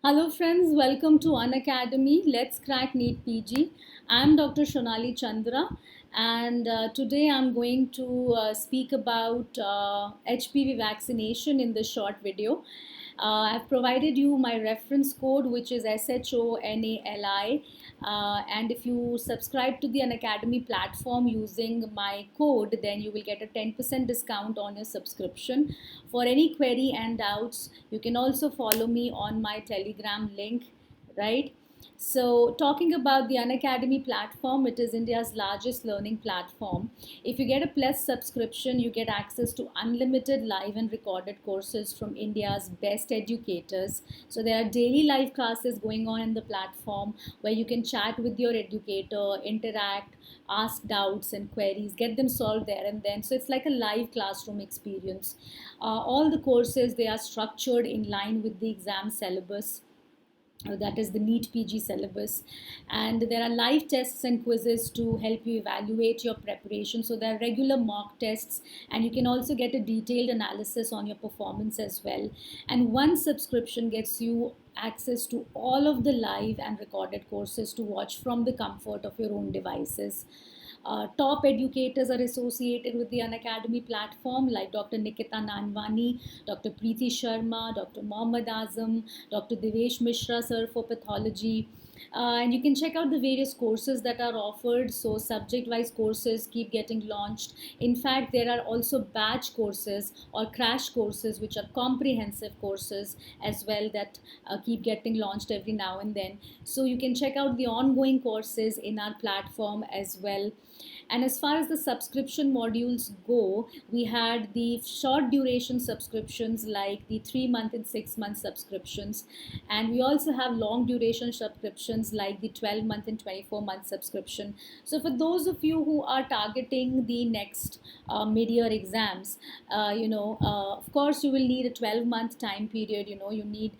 Hello friends, welcome to Unacademy. Let's crack NEET PG. I'm Dr. Shonali Chandra and today I'm going to speak about HPV vaccination in this short video. I've provided you my reference code, which is SHONALI, and if you subscribe to the Unacademy platform using my code, then you will get a 10% discount on your subscription. For any query and doubts, you can also follow me on my Telegram link, right? So, talking about the Unacademy platform, it is India's largest learning platform. If you get a Plus subscription, you get access to unlimited live and recorded courses from India's best educators. So, there are daily live classes going on in the platform where you can chat with your educator, interact, ask doubts and queries, get them solved there and then. So, it's like a live classroom experience. All the courses, they are structured in line with the exam syllabus, that is the NEET PG syllabus, and there are live tests and quizzes to help you evaluate your preparation. So there are regular mock tests, and you can also get a detailed analysis on your performance as well. And one subscription gets you access to all of the live and recorded courses to watch from the comfort of your own devices. Top educators are associated with the Unacademy platform, like Dr. Nikita Nanvani, Dr. Preeti Sharma, Dr. Mohammad Azam, Dr. Devesh Mishra, sir, for pathology. And you can check out the various courses that are offered. So, subject wise courses keep getting launched. In fact, there are also batch courses or crash courses, which are comprehensive courses as well, that keep getting launched every now and then. So, you can check out the ongoing courses in our platform as well. And as far as the subscription modules go, we had the short duration subscriptions like the 3 month and 6 month subscriptions. And we also have long duration subscriptions like the 12-month and 24-month subscription. So for those of you who are targeting the next mid-year exams, of course you will need a 12-month time period. You need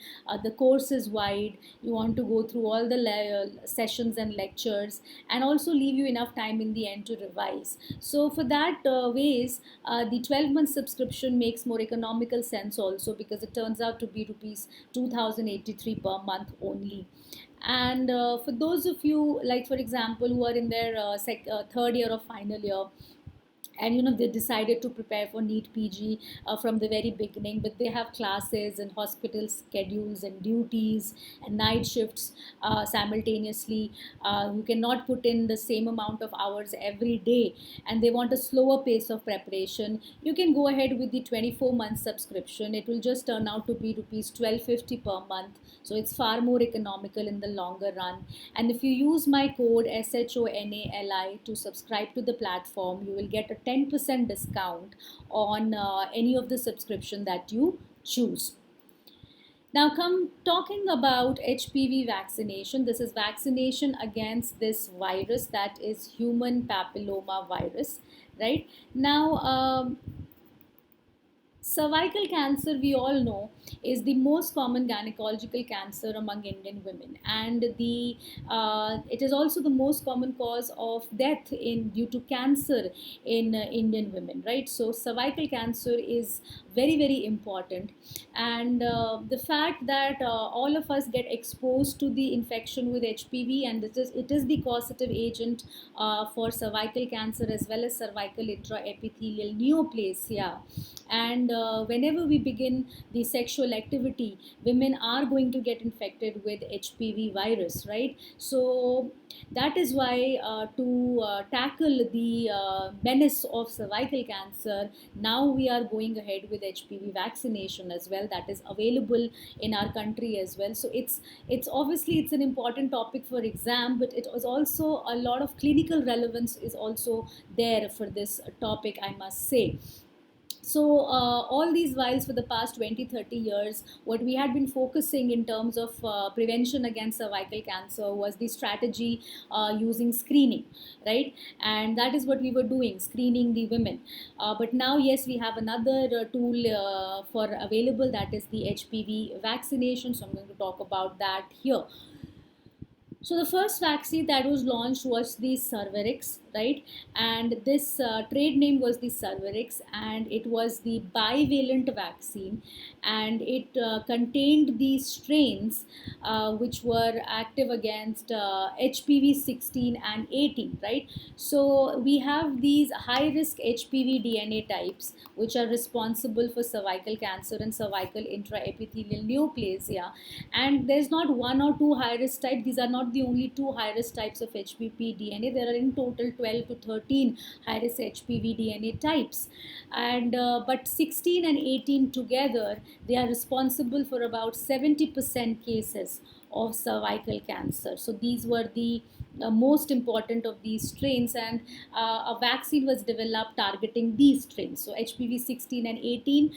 the course is wide. You want to go through all the sessions and lectures, and also leave you enough time in the end to revise. So for that the 12-month subscription makes more economical sense also, because it turns out to be rupees 2083 per month only. And for those of you, like for example, who are in their third year or final year, and they decided to prepare for NEET PG from the very beginning, but they have classes and hospital schedules and duties and night shifts simultaneously. You cannot put in the same amount of hours every day, and they want a slower pace of preparation. You can go ahead with the 24-month subscription. It will just turn out to be rupees 1250 per month, so it's far more economical in the longer run. And if you use my code SHONALI to subscribe to the platform, you will get a 10% discount on any of the subscription that you choose. Now, come talking about HPV vaccination. This is vaccination against this virus, that is human papilloma virus, right? Now, cervical cancer, we all know, is the most common gynecological cancer among Indian women, and it is also the most common cause of death in due to cancer in Indian women, right? So cervical cancer is very very important, and the fact that all of us get exposed to the infection with HPV, and it is the causative agent for cervical cancer as well as cervical intraepithelial neoplasia. And whenever we begin the sexual activity, women are going to get infected with HPV virus, right? So that is why to tackle the menace of cervical cancer, now we are going ahead with HPV vaccination as well, that is available in our country as well. So it's obviously it's an important topic for exam, but it was also a lot of clinical relevance is also there for this topic, I must say. So all these whiles for the past 20-30 years, what we had been focusing in terms of prevention against cervical cancer was the strategy using screening, right? And that is what we were doing, screening the women. But now, yes, we have another tool for available, that is the HPV vaccination. So I'm going to talk about that here. So the first vaccine that was launched was the Cervarix. right? And this trade name was the Cervarix, and it was the bivalent vaccine, and it contained these strains which were active against HPV 16 and 18, right? So we have these high risk HPV DNA types which are responsible for cervical cancer and cervical intraepithelial neoplasia. And there's not one or two high risk types. These are not the only two high risk types of HPV DNA. There are in total 12 to 13 high risk HPV DNA types. And but 16 and 18 together, they are responsible for about 70% cases of cervical cancer. So these were the most important of these strains, and a vaccine was developed targeting these strains. So HPV 16 and 18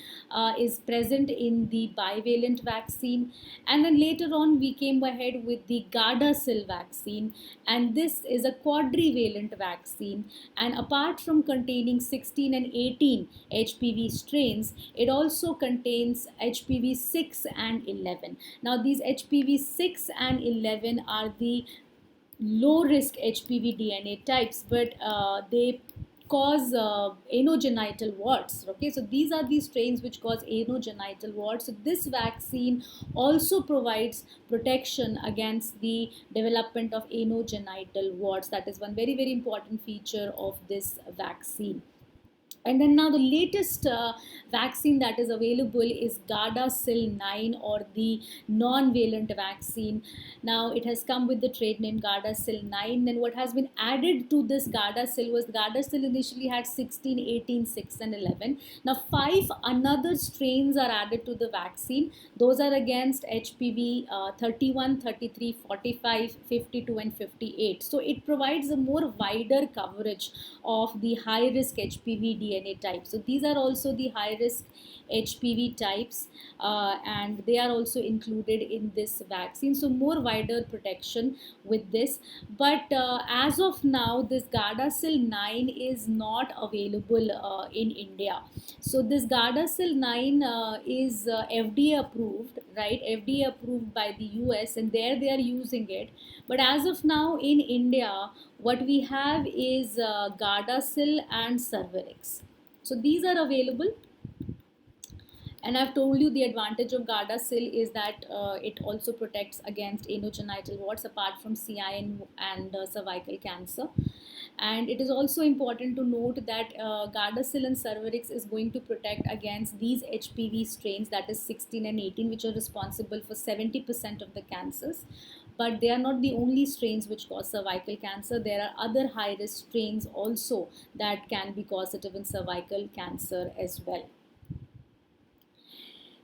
is present in the bivalent vaccine, and then later on we came ahead with the Gardasil vaccine, and this is a quadrivalent vaccine, and apart from containing 16 and 18 HPV strains, it also contains HPV 6 and 11. Now these HPV 6 and 11 are the low risk HPV DNA types, but they cause anogenital warts. Okay, so these are the strains which cause anogenital warts. So this vaccine also provides protection against the development of anogenital warts. That is one very, very important feature of this vaccine. And then now the latest vaccine that is available is Gardasil 9, or the non-valent vaccine. Now it has come with the trade name Gardasil 9. Then what has been added to this Gardasil was Gardasil initially had 16, 18, 6 and 11. Now 5 another strains are added to the vaccine. Those are against HPV 31, 33, 45, 52 and 58. So it provides a more wider coverage of the high risk HPV DNA types. So these are also the high risk HPV types, and they are also included in this vaccine. So more wider protection with this. But as of now, this Gardasil 9 is not available in India. So this Gardasil 9 is FDA approved, right? FDA approved by the US, and there they are using it. But as of now in India, what we have is Gardasil and Cervarix. So these are available, and I've told you the advantage of Gardasil is that it also protects against anogenital warts apart from CI and cervical cancer. And it is also important to note that Gardasil and Cervarix is going to protect against these HPV strains, that is 16 and 18, which are responsible for 70% of the cancers. But they are not the only strains which cause cervical cancer. There are other high risk strains also that can be causative in cervical cancer as well.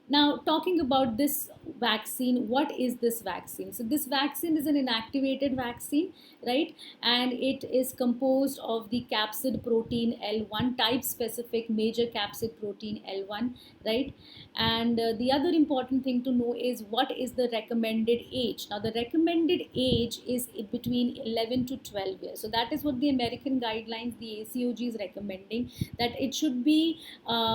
Now, talking about this vaccine, what is this vaccine? So this vaccine is an inactivated vaccine, right? And it is composed of the capsid protein L1, type specific major capsid protein L1, right? And the other important thing to know is what is the recommended age. Now the recommended age is between 11 to 12 years. So that is what the American guidelines, the ACOG, is recommending, that it should be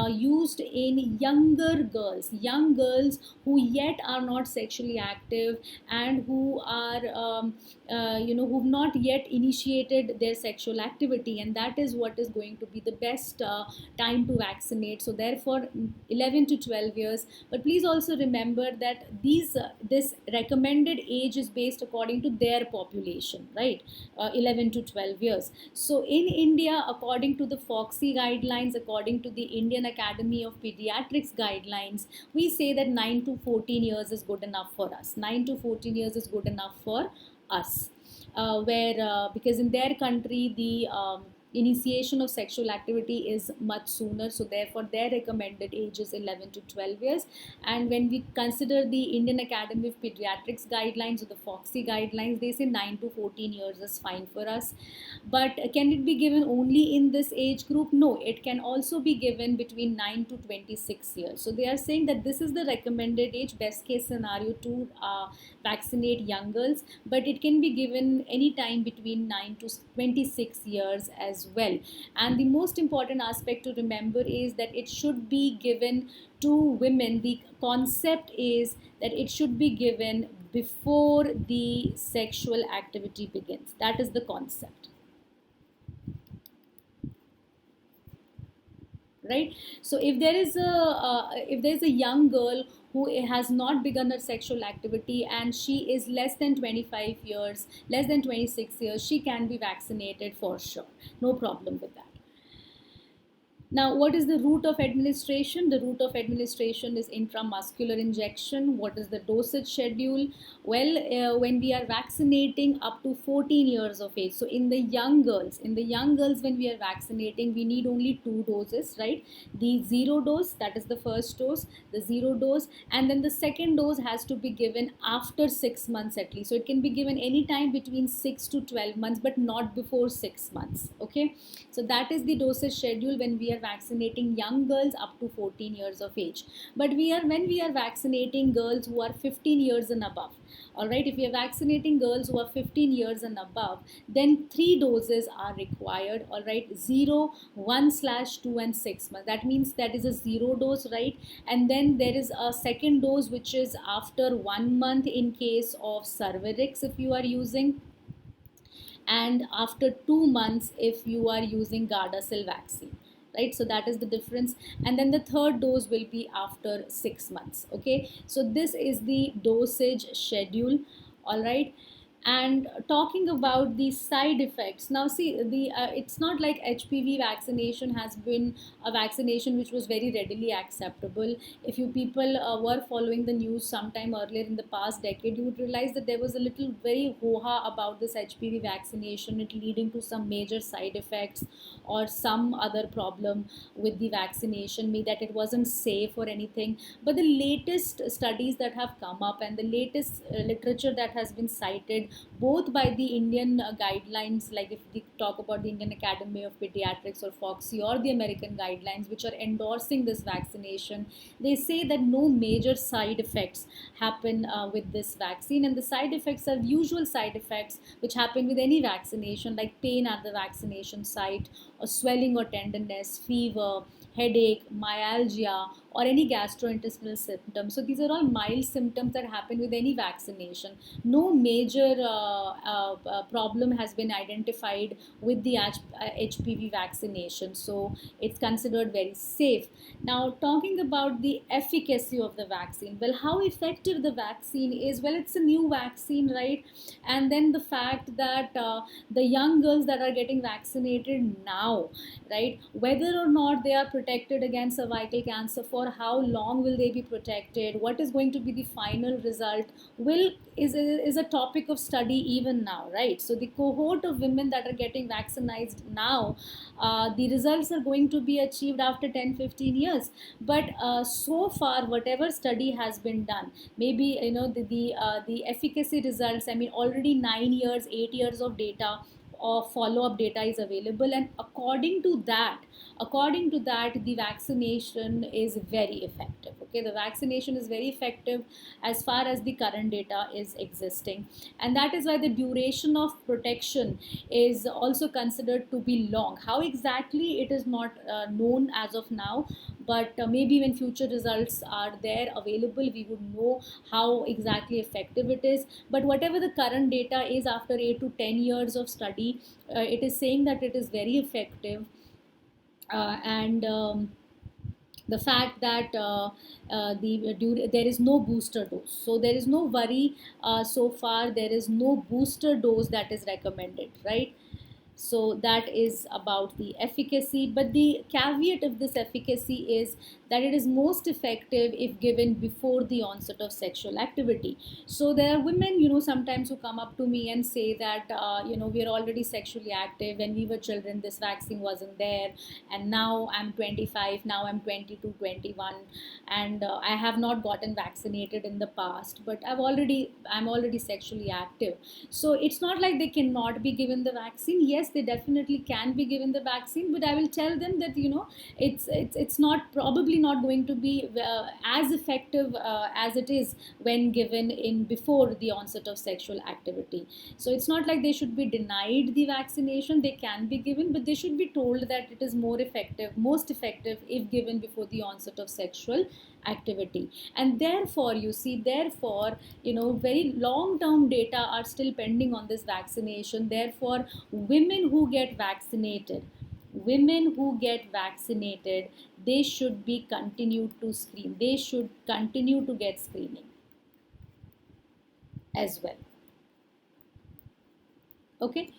used in younger girls, young girls who yet are not sexually active, and who are who've not yet initiated their sexual activity, and that is what is going to be the best time to vaccinate. So therefore 11 to 12 years. But please also remember that this recommended age is based according to their population, right? 11 to 12 years. So in India, according to the FOXI guidelines, according to the Indian Academy of Pediatrics guidelines, we say that 9 to 14 years is good enough for us. 9 to 14 years is good enough for us. Because in their country, the initiation of sexual activity is much sooner, so therefore their recommended age is 11 to 12 years. And when we consider the Indian Academy of Pediatrics guidelines, or the FOXI guidelines, they say 9 to 14 years is fine for us. But can it be given only in this age group? No, it can also be given between 9 to 26 years. So they are saying that this is the recommended age, best case scenario, to vaccinate young girls, but it can be given any time between 9 to 26 years as well. And the most important aspect to remember is that it should be given to women. The concept is that it should be given before the sexual activity begins. That is the concept. right? So if there is a young girl who has not begun her sexual activity and she is less than 25 years, less than 26 years, she can be vaccinated for sure, no problem with that. Now, what is the route of administration? The route of administration is intramuscular injection. What is the dosage schedule? Well, when we are vaccinating up to 14 years of age, so in the young girls, when we are vaccinating, we need only two doses, right? The zero dose, that is the first dose, the zero dose, and then the second dose has to be given after 6 months at least. So it can be given anytime between 6 to 12 months, but not before 6 months. Okay, so that is the dosage schedule when we are vaccinating young girls up to 14 years of age. But when we are vaccinating girls who are 15 years and above, all right, if we are vaccinating girls who are 15 years and above, then three doses are required, all right, 0, 1/2 and 6 months. That means that is a zero dose, right? And then there is a second dose which is after 1 month in case of Cervarix if you are using, and after 2 months if you are using Gardasil vaccine, right? So that is the difference. And then the third dose will be after 6 months. Okay, so this is the dosage schedule, all right. And talking about the side effects, now see, it's not like HPV vaccination has been a vaccination which was very readily acceptable. If you people were following the news sometime earlier in the past decade, you would realize that there was a little very hoo-ha about this HPV vaccination, it leading to some major side effects or some other problem with the vaccination, me that it wasn't safe or anything. But the latest studies that have come up and the latest literature that has been cited both by the Indian guidelines, like if we talk about the Indian Academy of Pediatrics or FOXI, or the American guidelines which are endorsing this vaccination, they say that no major side effects happen with this vaccine, and the side effects are usual side effects which happen with any vaccination, like pain at the vaccination site, or swelling or tenderness, fever, headache, myalgia, or any gastrointestinal symptoms. So these are all mild symptoms that happen with any vaccination. No major problem has been identified with the HPV vaccination, so it's considered very safe. Now, talking about the efficacy of the vaccine, well, how effective the vaccine is, well, it's a new vaccine, right? And then the fact that the young girls that are getting vaccinated now, right, whether or not they are protected against cervical cancer, for how long will they be protected, what is going to be the final result, will is a topic of study even now, right? So the cohort of women that are getting vaccinated now, the results are going to be achieved after 10-15 years. But so far, whatever study has been done, maybe the efficacy results, I mean, already 9 years, 8 years of data or follow-up data is available, and according to that, the vaccination is very effective. Okay, the vaccination is very effective as far as the current data is existing, and that is why the duration of protection is also considered to be long. How exactly, it is not known as of now, but maybe when future results are there available, we would know how exactly effective it is. But whatever the current data is after 8 to 10 years of study, it is saying that it is very effective. And The fact that there is no booster dose, so there is no worry. So far there is no booster dose that is recommended, right? So that is about the efficacy, but the caveat of this efficacy is that it is most effective if given before the onset of sexual activity. So there are women, sometimes who come up to me and say that, we are already sexually active. When we were children, this vaccine wasn't there, and now I'm 25, now I'm 22, 21, and I have not gotten vaccinated in the past, but I'm already sexually active. So it's not like they cannot be given the vaccine. Yes, they definitely can be given the vaccine, but I will tell them that it's not probably not going to be as effective as it is when given in before the onset of sexual activity. So it's not like they should be denied the vaccination. They can be given, but they should be told that it is most effective if given before the onset of sexual activity. And therefore, very long term data are still pending on this vaccination. Therefore, women who get vaccinated, women who get vaccinated, they should be continued to screen. They should continue to get screening as well. Okay.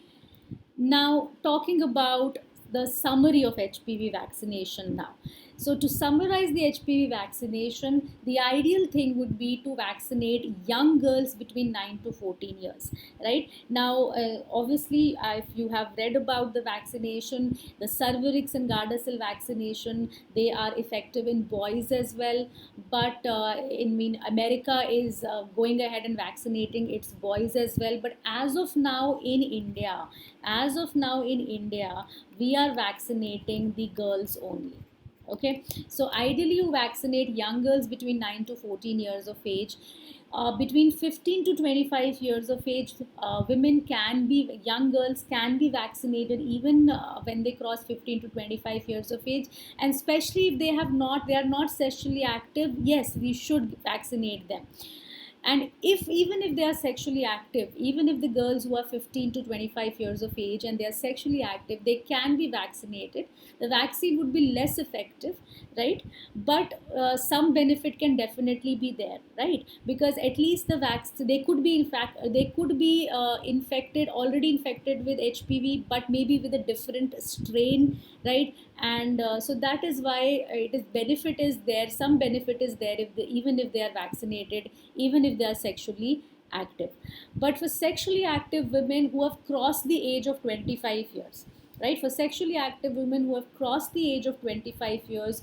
Now, talking about the summary of HPV vaccination now. So, to summarize the HPV vaccination, the ideal thing would be to vaccinate young girls between 9 to 14 years, right? Now, obviously, if you have read about the vaccination, the Cervarix and Gardasil vaccination, they are effective in boys as well. But America is going ahead and vaccinating its boys as well. But as of now in India, we are vaccinating the girls only. Okay, so ideally you vaccinate young girls between 9 to 14 years of age. Between 15 to 25 years of age, young girls can be vaccinated even when they cross 15 to 25 years of age. And especially if they are not sexually active, yes, we should vaccinate them. And even if they are sexually active, even if the girls who are 15 to 25 years of age and they are sexually active, they can be vaccinated. The vaccine would be less effective, right? But some benefit can definitely be there, right? Because at least the vaccine, they could be, in fact, they could be already infected with HPV, but maybe with a different strain, right? And so that is why some benefit is there even if they are vaccinated, even if they are sexually active. But for sexually active women who have crossed the age of 25 years, right, for sexually active women who have crossed the age of 25 years,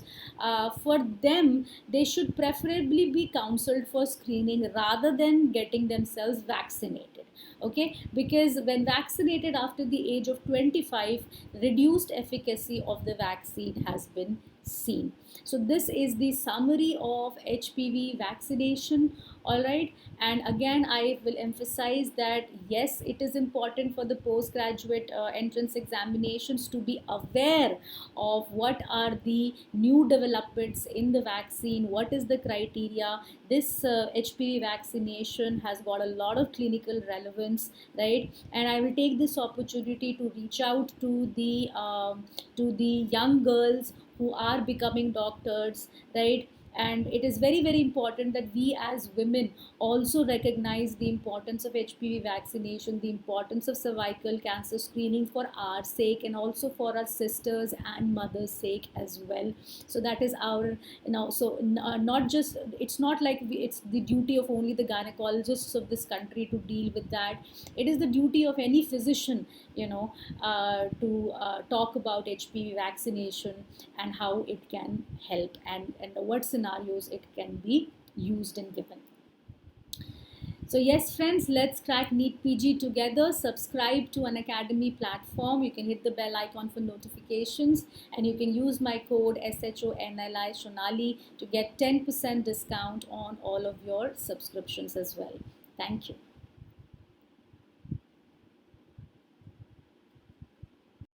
for them, they should preferably be counseled for screening rather than getting themselves vaccinated. Okay, because when vaccinated after the age of 25, reduced efficacy of the vaccine has been seen. So this is the summary of HPV vaccination. All right, and again I will emphasize that yes, it is important for the postgraduate entrance examinations to be aware of what are the new developments in the vaccine, what is the criteria. This HPV vaccination has got a lot of clinical relevance, right? And I will take this opportunity to reach out to the young girls who are becoming doctors, right? And it is very very important that we as women also recognize the importance of HPV vaccination, the importance of cervical cancer screening for our sake and also for our sisters and mothers sake as well. So that is our, so not just, it's not like it's the duty of only the gynecologists of this country to deal with that. It is the duty of any physician, to talk about HPV vaccination and how it can help, and what scenarios it can be used and given. So yes, friends, let's crack NEET PG together. Subscribe to Unacademy platform. You can hit the bell icon for notifications, and you can use my code SHONLI Shonali to get 10% discount on all of your subscriptions as well. Thank you.